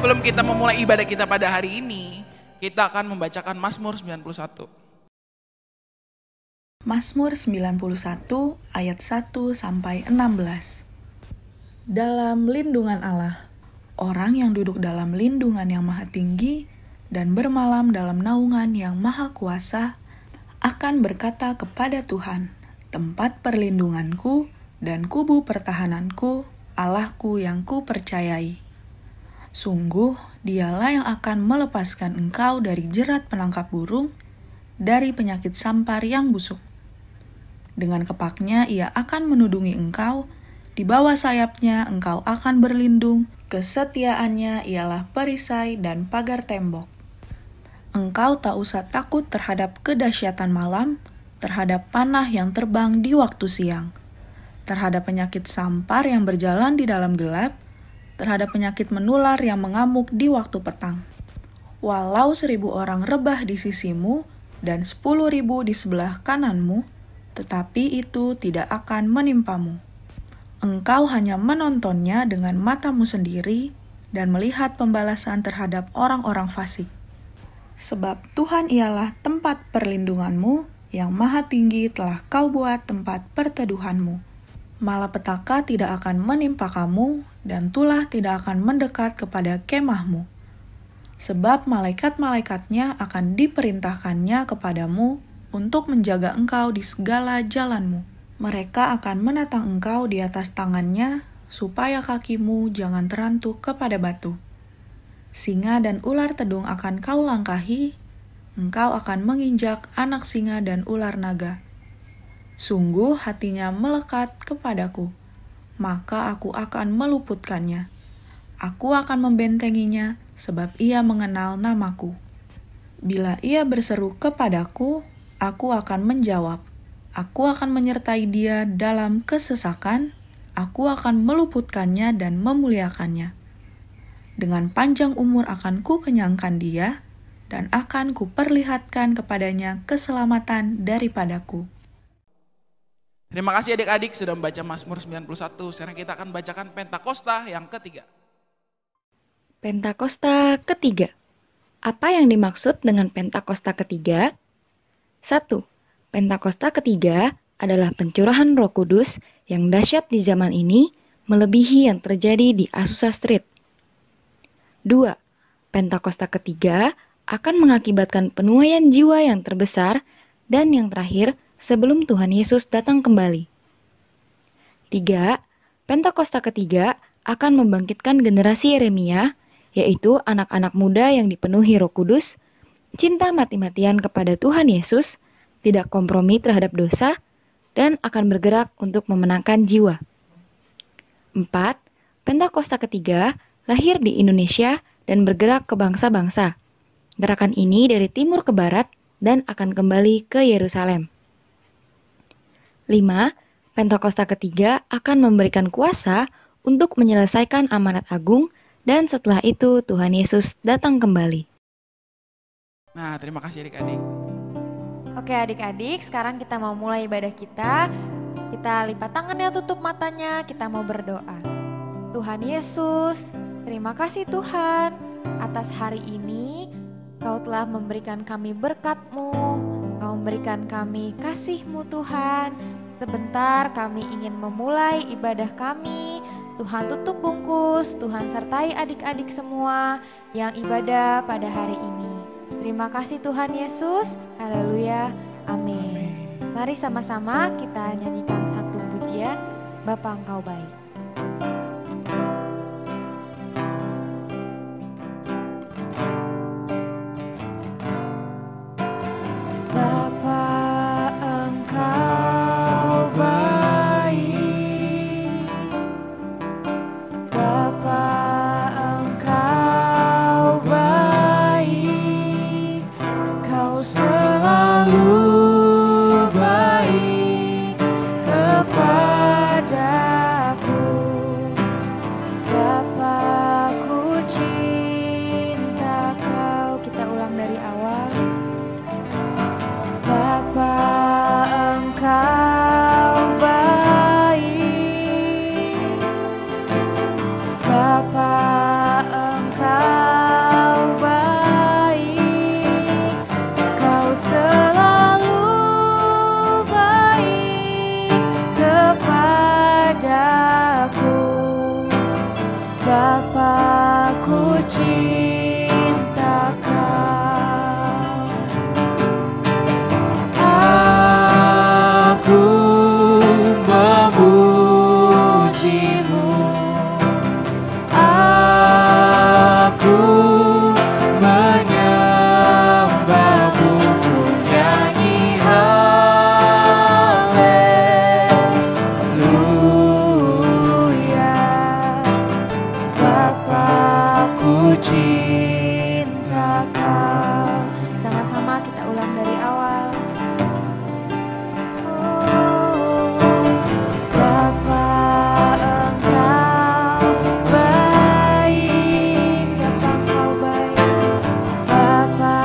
sebelum kita memulai ibadah kita pada hari ini, kita akan membacakan Mazmur 91. Mazmur 91 ayat 1 sampai 16. Dalam lindungan Allah, orang yang duduk dalam lindungan yang maha tinggi dan bermalam dalam naungan yang maha kuasa akan berkata kepada Tuhan, tempat perlindunganku dan kubu pertahananku, Allahku yang ku percayai. Sungguh, dialah yang akan melepaskan engkau dari jerat penangkap burung, dari penyakit sampar yang busuk. Dengan kepaknya ia akan menudungi engkau, di bawah sayapnya engkau akan berlindung, kesetiaannya ialah perisai dan pagar tembok. Engkau tak usah takut terhadap kedahsyatan malam, terhadap panah yang terbang di waktu siang, terhadap penyakit sampar yang berjalan di dalam gelap, terhadap penyakit menular yang mengamuk di waktu petang. Walau 1.000 orang rebah di sisimu dan 10.000 di sebelah kananmu, tetapi itu tidak akan menimpamu. Engkau hanya menontonnya dengan matamu sendiri dan melihat pembalasan terhadap orang-orang fasik. Sebab Tuhan ialah tempat perlindunganmu, yang maha tinggi telah kau buat tempat perteduhanmu. Malapetaka tidak akan menimpa kamu, dan tulah tidak akan mendekat kepada kemahmu. Sebab malaikat-malaikatnya akan diperintahkannya kepadamu untuk menjaga engkau di segala jalanmu. Mereka akan menatang engkau di atas tangannya, supaya kakimu jangan terantuk kepada batu. Singa dan ular tedung akan kau langkahi, engkau akan menginjak anak singa dan ular naga. Sungguh hatinya melekat kepadaku, maka aku akan meluputkannya. Aku akan membentenginya, sebab ia mengenal namaku. Bila ia berseru kepadaku, aku akan menjawab. Aku akan menyertai dia dalam kesesakan, aku akan meluputkannya dan memuliakannya. Dengan panjang umur akan ku kenyangkan dia, dan akan ku perlihatkan kepadanya keselamatan daripadaku. Terima kasih adik-adik sudah membaca Mazmur 91. Sekarang kita akan bacakan Pentakosta yang ketiga. Pentakosta ketiga. Apa yang dimaksud dengan Pentakosta ketiga? 1. Pentakosta ketiga adalah pencurahan Roh Kudus yang dahsyat di zaman ini, melebihi yang terjadi di Azusa Street. 2. Pentakosta ketiga akan mengakibatkan penuaian jiwa yang terbesar dan yang terakhir sebelum Tuhan Yesus datang kembali. 3. Pentakosta ketiga akan membangkitkan generasi Yeremia, yaitu anak-anak muda yang dipenuhi Roh Kudus, cinta mati-matian kepada Tuhan Yesus, tidak kompromi terhadap dosa, dan akan bergerak untuk memenangkan jiwa. 4. Pentakosta ketiga lahir di Indonesia dan bergerak ke bangsa-bangsa. Gerakan ini dari timur ke barat dan akan kembali ke Yerusalem. 5. Pentakosta ketiga akan memberikan kuasa untuk menyelesaikan amanat agung dan setelah itu Tuhan Yesus datang kembali. Nah, terima kasih adik-adik. Oke adik-adik, sekarang kita mau mulai ibadah kita. Kita lipat tangannya, tutup matanya, kita mau berdoa. Tuhan Yesus, terima kasih Tuhan atas hari ini. Kau telah memberikan kami berkat-Mu, Kau memberikan kami kasih-Mu Tuhan. Sebentar kami ingin memulai ibadah kami. Tuhan tutup bungkus, Tuhan sertai adik-adik semua yang ibadah pada hari ini. Terima kasih Tuhan Yesus, haleluya, amin. Mari sama-sama kita nyanyikan satu pujian, Bapa Engkau baik. Kepadaku cinta Kau. Aku memuji-Mu, aku menyembah-Mu, ku nyanyi haleluya. Bapakku cinta Kau. Sama-sama kita ulang dari awal. Bapa Engkau baik, Bapa Engkau baik, Bapa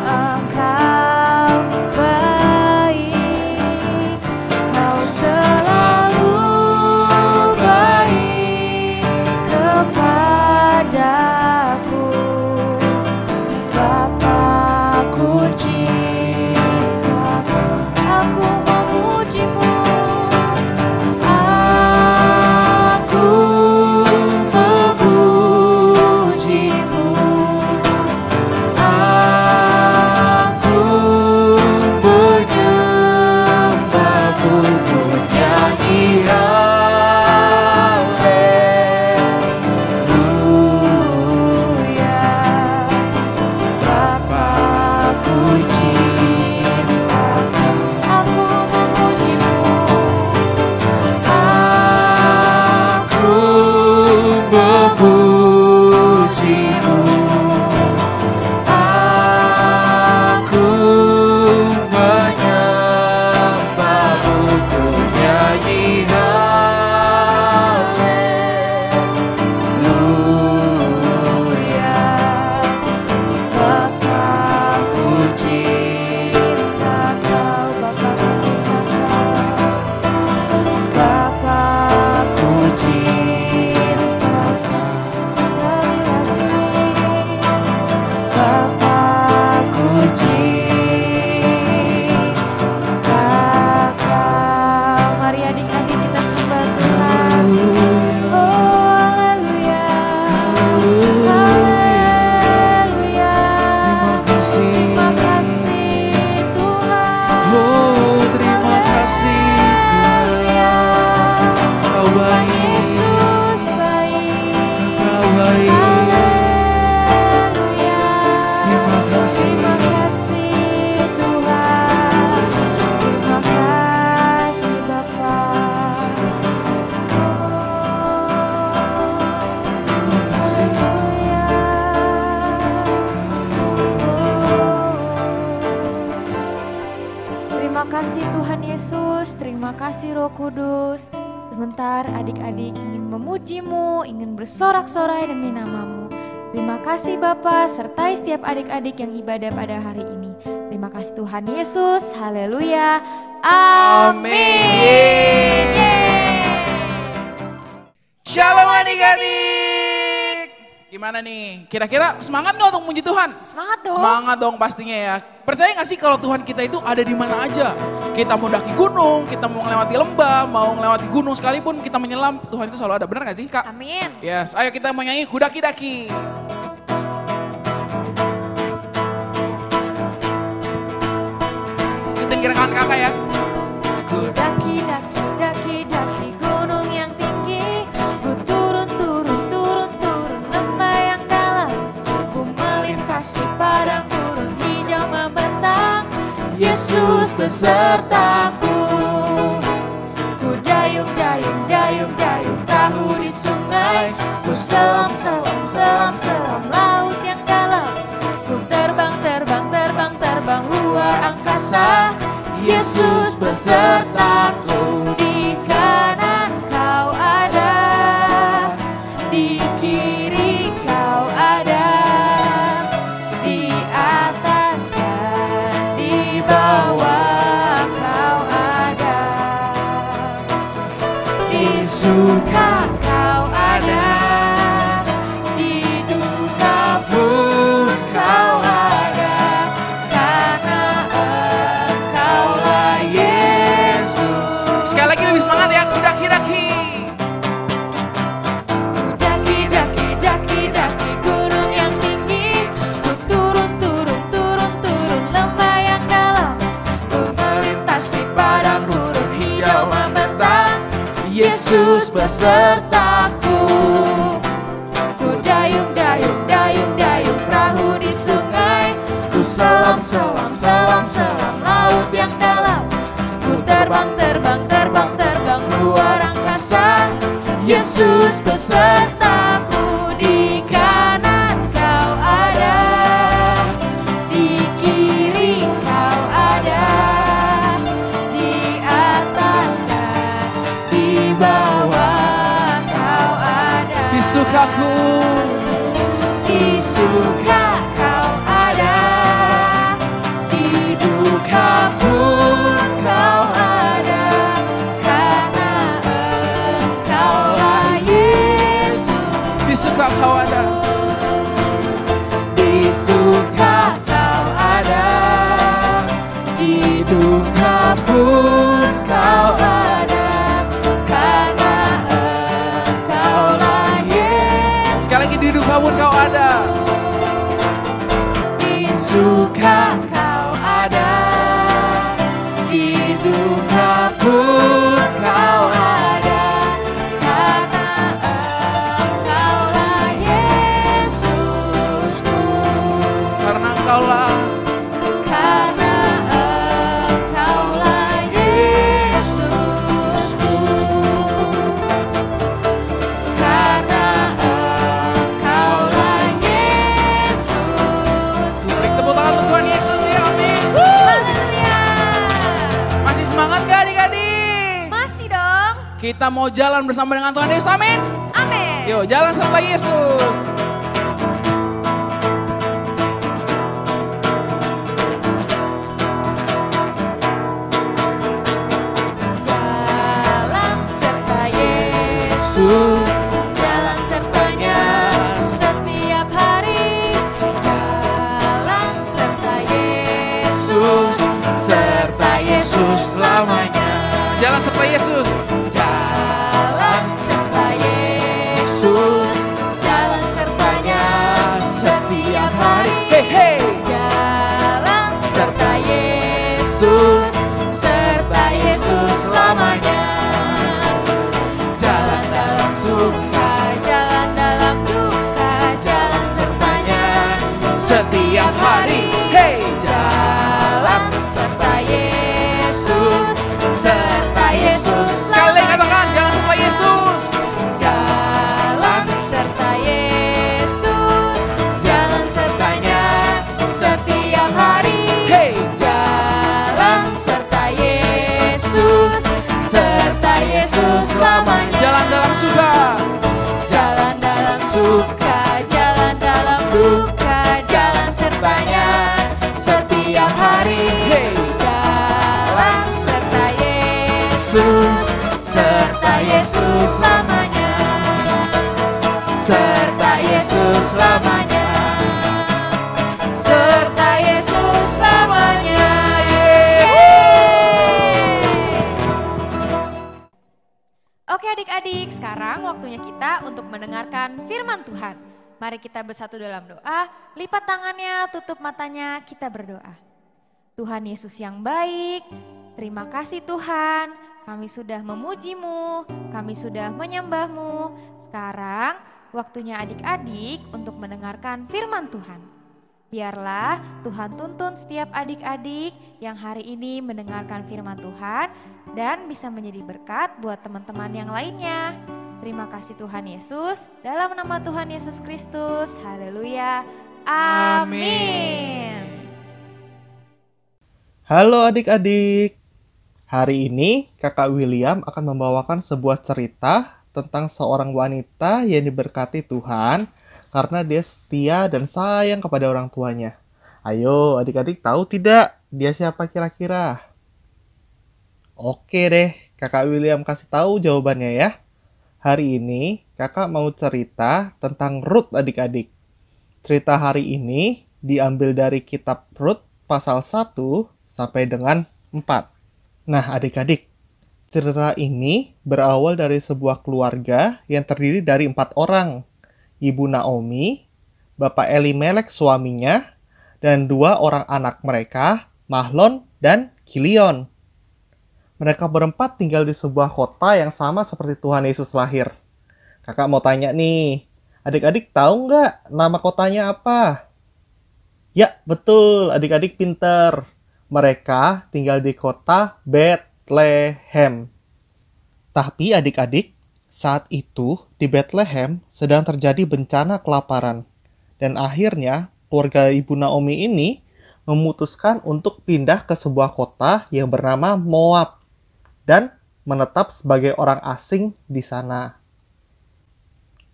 Engkau baik, Kau selalu baik kepadaku. Bapakku cinta Kau, aku memuji-Mu. Aku memuji-Mu, aku menyembah-Mu, ku nyanyi haleluya. Bapakku cinta Kau, aku memuji-Mu. Aku memuji-Mu, aku menyembah-Mu, ku nyanyi haleluya. Bapakku cinta Kau, Bapakku cinta Kau, Bapakku cinta Kau, Bapakku cinta Kau. Mari adik-adik kita sembah Tuhan. Oh haleluya, haleluya. Terima kasih Tuhan. Oh, terima kasih Tuhan. Kau baik, Yesus baik. Kau baik. Haleluya. Terima kasih. Terima kasih Tuhan. Terima kasih Bapa. Terima kasih. Terima kasih Tuhan Yesus, terima kasih Roh Kudus. Sebentar adik-adik ingin memuji-Mu, ingin bersorak-sorai demi nama-Mu. Terima kasih Bapa, sertai setiap adik-adik yang ibadah pada hari ini. Terima kasih Tuhan Yesus, haleluya, amin. Yeay. Shalom adik-adik. Gimana nih? Kira-kira semangat nggak untuk memuji Tuhan? Semangat dong. Semangat dong pastinya ya. Percaya nggak sih kalau Tuhan kita itu ada di mana aja? Kita mau daki gunung, kita mau melewati lembah, mau melewati gunung sekalipun kita menyelam, Tuhan itu selalu ada. Benar nggak sih Kak? Amin. Yes, ayo kita mau nyanyi Kudaki-daki. Ikutin gerakan kakak ya. Daki, daki, daki, daki gunung yang tinggi. Ku turun, turun, turun, turun lembah yang dalam. Ku melintasi padang gurun hijau membentang. Yesus besertaku. Ku dayung, dayung, dayung, dayung tahu di sungai. Ku selam, selam, selam, selam laut yang dalam. Ku terbang, terbang, terbang, terbang luar angkasa. Yesus besertaku, di kanan Kau ada, di kiri Kau ada, di atas dan di bawah Kau ada, di suka Kau ada, di duka pun Kau ada, karena Engkaulah Yesus. Sekali lagi lebih semangat ya, Kudaki-daki. Ku daki, daki, daki, daki gunung Yesus besertaku. Ku dayung, dayung, dayung, dayung perahu di sungai. Ku selam, selam, selam, selam laut yang dalam. Ku terbang, terbang, terbang, terbang luar angkasa. Yesus besertaku. Di kanan kau ada, di kiri kau ada, di atas dan di bawah kau ada. Di sukaku, Di suka kau ada, di duka pun kau ada, karena Engkaulah Yesus. di suka kau ada. Di suka kau ada, di duka pun kau ada, karena Engkaulah Yesus. Sekali lagi di duka pun kau ada. Di suka kau ada, di duka pun kau ada, karena Engkaulah Yesusku. Karena engkaulah Karena Engkaulah Yesusku. Karena Engkaulah Yesusku. Beri tepuk tangan untuk Tuhan Yesus ya, amin. Haleluya. Masih semangat gak adik-adik? Masih dong. Kita mau jalan bersama dengan Tuhan Yesus, amin. Amin. Yuk jalan serta Yesus. Jalan serta Yesus, jalan sertanya setiap hari. Jalan serta Yesus, serta Yesus selamanya. Jalan serta Yesus. Jalan serta Yesus, jalan sertanya setiap hari. Hey, hey. Jalan serta Yesus, serta Yesus selamanya. Jalan dalam suka, jalan dalam duka, jalan sertanya setiap hari. Hey. Jalan serta Yesus, serta Yesus Sekali lagi katakan, selamanya. jalan serta Yesus. Jalan serta Yesus, jalan sertanya setiap hari. Hey. Jalan serta Yesus, serta Yesus selamanya. Jalan dalam suka. Jalan dalam suka, jalan dalam duka, jalan sertanya setiap hari. Hey. Jalan serta Yesus, serta Yesus selamanya. Serta Yesus selamanya. Serta Yesus selamanya. Oke adik-adik, sekarang waktunya kita untuk mendengarkan firman Tuhan. Mari kita bersatu dalam doa, lipat tangannya, tutup matanya, kita berdoa. Tuhan Yesus yang baik, terima kasih Tuhan, kami sudah memuji-Mu, kami sudah menyembah-Mu. Sekarang waktunya adik-adik untuk mendengarkan firman Tuhan. Biarlah Tuhan tuntun setiap adik-adik yang hari ini mendengarkan firman Tuhan dan bisa menjadi berkat buat teman-teman yang lainnya. Terima kasih Tuhan Yesus, dalam nama Tuhan Yesus Kristus, haleluya, amin. Halo adik-adik, hari ini Kakak William akan membawakan sebuah cerita tentang seorang wanita yang diberkati Tuhan karena dia setia dan sayang kepada orang tuanya. Ayo adik-adik, tahu tidak dia siapa kira-kira? Oke deh, Kakak William kasih tahu jawabannya ya. Hari ini kakak mau cerita tentang Rut adik-adik. Cerita hari ini diambil dari kitab Rut pasal 1 sampai dengan 4. Nah adik-adik, cerita ini berawal dari sebuah keluarga yang terdiri dari 4 orang. Ibu Naomi, Bapak Elimelek suaminya, dan 2 orang anak mereka, Mahlon dan Kilion. Mereka berempat tinggal di sebuah kota yang sama seperti Tuhan Yesus lahir. Kakak mau tanya nih, adik-adik tahu nggak nama kotanya apa? Ya, betul, adik-adik pinter. Mereka tinggal di kota Bethlehem. Tapi adik-adik, saat itu di Bethlehem sedang terjadi bencana kelaparan. Dan akhirnya keluarga Ibu Naomi ini memutuskan untuk pindah ke sebuah kota yang bernama Moab dan menetap sebagai orang asing di sana.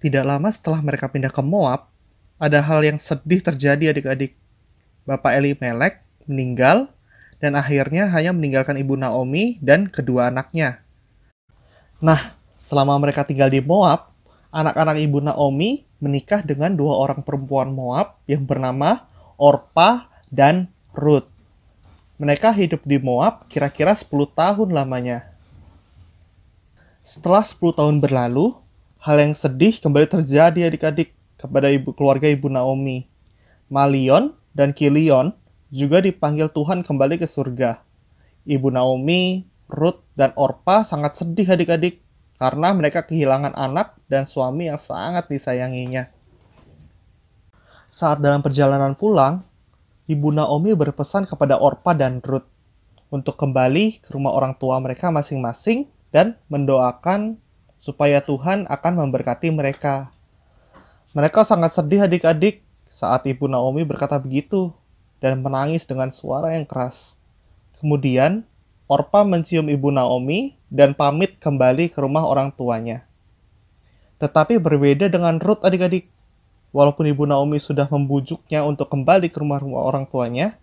Tidak lama setelah mereka pindah ke Moab, ada hal yang sedih terjadi adik-adik. Bapak Elimelek meninggal dan akhirnya hanya meninggalkan Ibu Naomi dan kedua anaknya. Nah, selama mereka tinggal di Moab, anak-anak Ibu Naomi menikah dengan dua orang perempuan Moab yang bernama Orpa dan Ruth. Mereka hidup di Moab kira-kira 10 tahun lamanya. Setelah 10 tahun berlalu, hal yang sedih kembali terjadi adik-adik kepada keluarga Ibu Naomi. Malion dan Kilion juga dipanggil Tuhan kembali ke surga. Ibu Naomi, Ruth, dan Orpa sangat sedih adik-adik karena mereka kehilangan anak dan suami yang sangat disayanginya. Saat dalam perjalanan pulang, Ibu Naomi berpesan kepada Orpa dan Ruth untuk kembali ke rumah orang tua mereka masing-masing dan mendoakan supaya Tuhan akan memberkati mereka. Mereka sangat sedih adik-adik saat Ibu Naomi berkata begitu dan menangis dengan suara yang keras. Kemudian, Orpa mencium Ibu Naomi dan pamit kembali ke rumah orang tuanya. Tetapi berbeda dengan Ruth adik-adik. Walaupun Ibu Naomi sudah membujuknya untuk kembali ke rumah orang tuanya,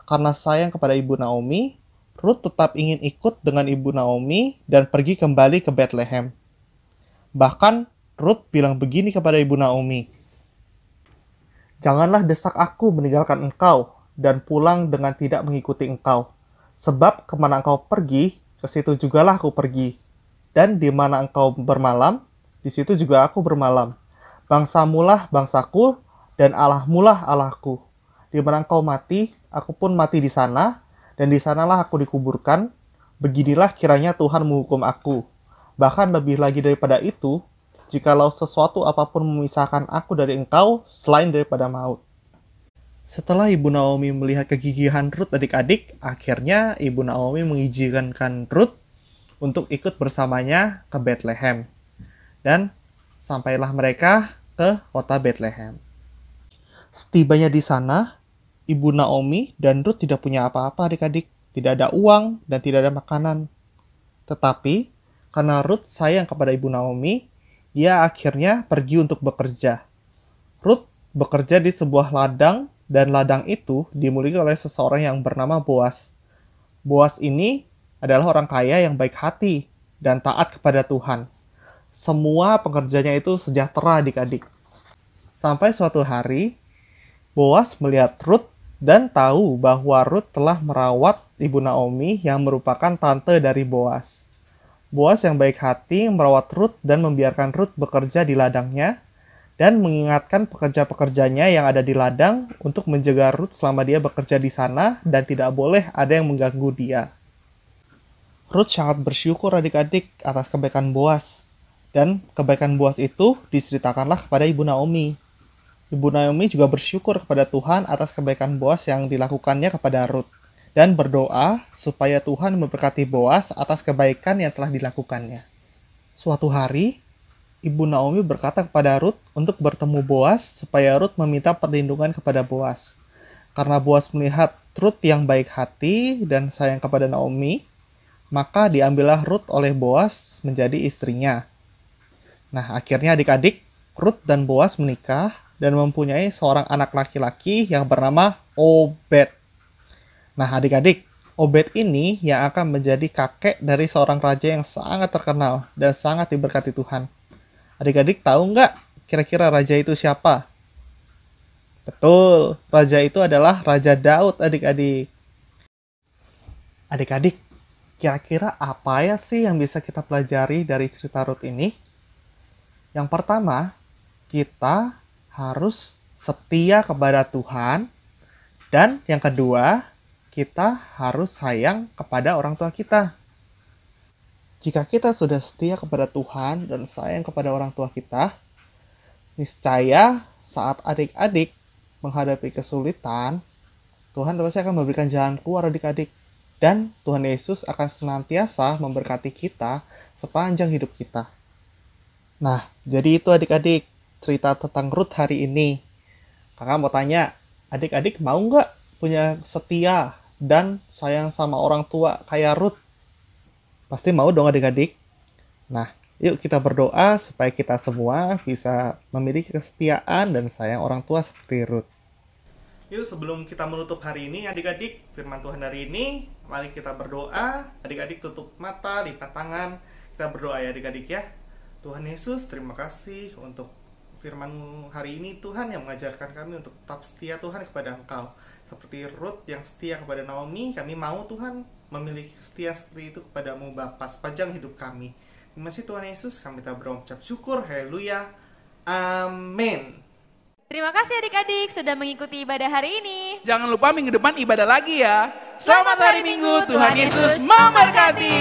karena sayang kepada Ibu Naomi, Ruth tetap ingin ikut dengan Ibu Naomi dan pergi kembali ke Bethlehem. Bahkan, Ruth bilang begini kepada Ibu Naomi, "Janganlah desak aku meninggalkan engkau dan pulang dengan tidak mengikuti engkau. Sebab kemana engkau pergi, ke situ jugalah aku pergi. Dan di mana engkau bermalam, di situ juga aku bermalam. Bangsamulah bangsaku, dan Allahmulah Allahku. Di mana engkau mati, aku pun mati di sana, dan di sanalah aku dikuburkan. Beginilah kiranya Tuhan menghukum aku. Bahkan lebih lagi daripada itu, jikalau sesuatu apapun memisahkan aku dari engkau, selain daripada maut." Setelah Ibu Naomi melihat kegigihan Ruth adik-adik, akhirnya Ibu Naomi mengizinkan Ruth untuk ikut bersamanya ke Bethlehem. Dan sampailah mereka ke kota Bethlehem. Setibanya di sana, Ibu Naomi dan Ruth tidak punya apa-apa adik-adik. Tidak ada uang dan tidak ada makanan. Tetapi, karena Ruth sayang kepada Ibu Naomi, ia akhirnya pergi untuk bekerja. Ruth bekerja di sebuah ladang dan ladang itu dimiliki oleh seseorang yang bernama Boas. Boas ini adalah orang kaya yang baik hati dan taat kepada Tuhan. Semua pekerjanya itu sejahtera adik-adik. Sampai suatu hari, Boas melihat Ruth dan tahu bahwa Ruth telah merawat Ibu Naomi yang merupakan tante dari Boas. Boas yang baik hati merawat Ruth dan membiarkan Ruth bekerja di ladangnya dan mengingatkan pekerja-pekerjanya yang ada di ladang untuk menjaga Ruth selama dia bekerja di sana dan tidak boleh ada yang mengganggu dia. Ruth sangat bersyukur adik-adik atas kebaikan Boas. Dan kebaikan Boas itu diceritakanlah kepada Ibu Naomi. Ibu Naomi juga bersyukur kepada Tuhan atas kebaikan Boas yang dilakukannya kepada Ruth. Dan berdoa supaya Tuhan memberkati Boas atas kebaikan yang telah dilakukannya. Suatu hari, Ibu Naomi berkata kepada Ruth untuk bertemu Boas supaya Ruth meminta perlindungan kepada Boas. Karena Boas melihat Ruth yang baik hati dan sayang kepada Naomi, maka diambillah Ruth oleh Boas menjadi istrinya. Nah, akhirnya adik-adik, Ruth dan Boas menikah dan mempunyai seorang anak laki-laki yang bernama Obed. Nah, adik-adik, Obed ini yang akan menjadi kakek dari seorang raja yang sangat terkenal dan sangat diberkati Tuhan. Adik-adik tahu nggak kira-kira raja itu siapa? Betul, raja itu adalah Raja Daud adik-adik. Adik-adik, kira-kira apa ya sih yang bisa kita pelajari dari cerita Ruth ini? Yang pertama, kita harus setia kepada Tuhan. Dan yang kedua, kita harus sayang kepada orang tua kita. Jika kita sudah setia kepada Tuhan dan sayang kepada orang tua kita, niscaya saat adik-adik menghadapi kesulitan, Tuhan pasti akan memberikan jalan keluar adik-adik. Dan Tuhan Yesus akan senantiasa memberkati kita sepanjang hidup kita. Nah, jadi itu adik-adik cerita tentang Ruth hari ini. Kakak mau tanya, adik-adik mau nggak punya setia dan sayang sama orang tua kayak Ruth? Pasti mau dong adik-adik. Nah, yuk kita berdoa supaya kita semua bisa memiliki kesetiaan dan sayang orang tua seperti Ruth. Yuk sebelum kita menutup hari ini adik-adik, firman Tuhan hari ini, mari kita berdoa. Adik-adik tutup mata, lipat tangan. Kita berdoa ya adik-adik ya. Tuhan Yesus, terima kasih untuk firman hari ini Tuhan yang mengajarkan kami untuk tetap setia Tuhan kepada Engkau. Seperti Ruth yang setia kepada Naomi, kami mau Tuhan memiliki setia seperti itu kepadamu Bapa sepanjang hidup kami. Terima kasih Tuhan Yesus, kami tak berucap syukur, haleluya, amin. Terima kasih adik-adik sudah mengikuti ibadah hari ini. Jangan lupa minggu depan ibadah lagi ya. Selamat hari Minggu, Tuhan Yesus memberkati.